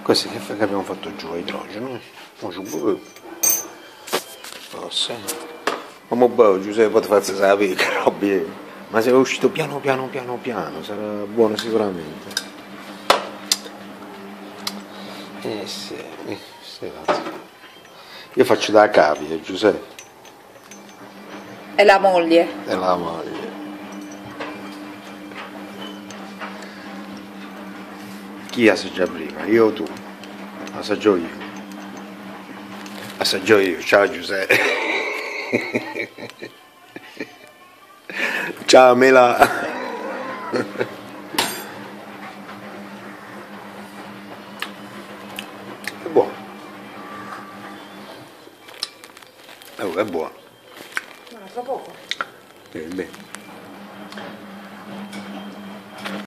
Questo che abbiamo fatto giù a idrogeno. Ma boh, Giuseppe potete farsi sapere che roba è. Ma se è uscito piano piano, sarà buono sicuramente. Sì, io faccio da capi, Giuseppe. È la moglie. È la moglie. Chi assaggia prima? Io o tu? Assaggio io. Assaggio io. Ciao Giuseppe. Ciao Mela. È buono. È buono. Non è troppo poco. Bene.